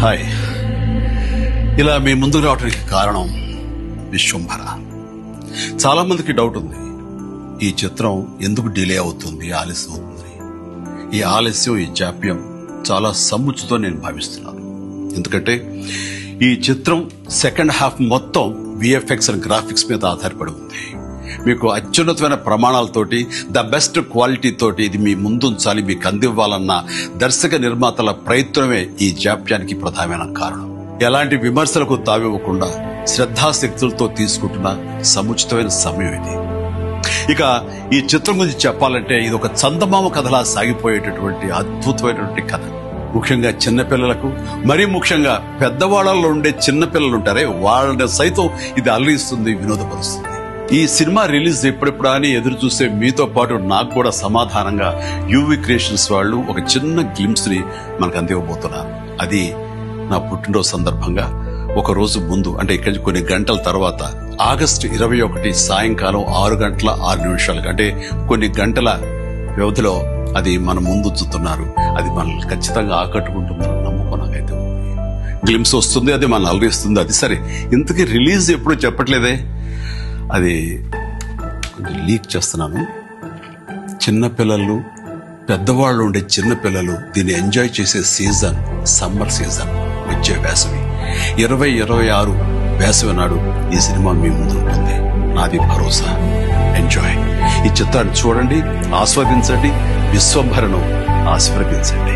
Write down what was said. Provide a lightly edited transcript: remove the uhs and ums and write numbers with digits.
Hi, ఇలా మీ ముందుకు రావడానికి కారణం విశ్వంభర. చాలా మందికి డౌట్ ఉంది, ఈ చిత్రం ఎందుకు డిలే అవుతుంది, ఆలస్యం అవుతుంది. ఈ ఆలస్యం, ఈ జాప్యం చాలా సముచితం నేను భావిస్తున్నాను. ఎందుకంటే ఈ చిత్రం సెకండ్ హాఫ్ మొత్తం విఎఫ్ఎక్స్ అండ్ గ్రాఫిక్స్ మీద ఆధారపడి ఉంది. మీకు అత్యున్నతమైన ప్రమాణాలతోటి, ద బెస్ట్ క్వాలిటీ తోటి ఇది మీ ముందుంచాలి, మీకు అందివ్వాలన్న దర్శక నిర్మాతల ప్రయత్నమే ఈ జాప్యానికి ప్రధానమైన కారణం. ఎలాంటి విమర్శలకు తావివ్వకుండా శ్రద్ధాశక్తులతో తీసుకుంటున్న సముచితమైన సమయం ఇది. ఇక ఈ చిత్రం గురించి చెప్పాలంటే ఇది ఒక చందమామ కథలా సాగిపోయేటటువంటి అద్భుతమైనటువంటి కథ. ముఖ్యంగా చిన్నపిల్లలకు, మరీ ముఖ్యంగా పెద్దవాళ్లలో ఉండే చిన్నపిల్లలు ఉంటారే, వాళ్ళని సైతం ఇది అల్లిస్తుంది, వినోదపరుస్తుంది. ఈ సినిమా రిలీజ్ ఎప్పుడెప్పుడా అని ఎదురు చూసే మీతో పాటు నాకు కూడా సమాధానంగా యూవి క్రియేషన్స్ వాళ్ళు ఒక చిన్న గ్లిమ్స్ ని మనకు అందివ్వబోతున్నారు. అది నా పుట్టినరోజు సందర్భంగా ఒక రోజు ముందు, అంటే ఇక్కడి కొన్ని గంటల తర్వాత, ఆగస్టు 21 సాయంకాలం 6:06 అంటే కొన్ని గంటల వ్యవధిలో అది మన ముందు చూస్తున్నారు. అది మనల్ని ఖచ్చితంగా ఆకట్టుకుంటుందని నమ్మకం నాకైతే ఉంది. గ్లిమ్స్ వస్తుంది, అది మనల్ని అలరిస్తుంది. అది సరే, ఇంతకీ రిలీజ్ ఎప్పుడు చెప్పట్లేదే, అది లీక్ చేస్తున్నాను. చిన్నపిల్లలు, పెద్దవాళ్ళు ఉండే చిన్నపిల్లలు దీన్ని ఎంజాయ్ చేసే సీజన్ సమ్మర్ సీజన్, వచ్చే వేసవి 2026 వేసవి నాడు ఈ సినిమా మీ ముందు ఉంటుంది. నాది భరోసా. ఎంజాయ్. ఈ చిత్రాన్ని చూడండి, ఆస్వాదించండి, విశ్వంభరను ఆశీర్వదించండి.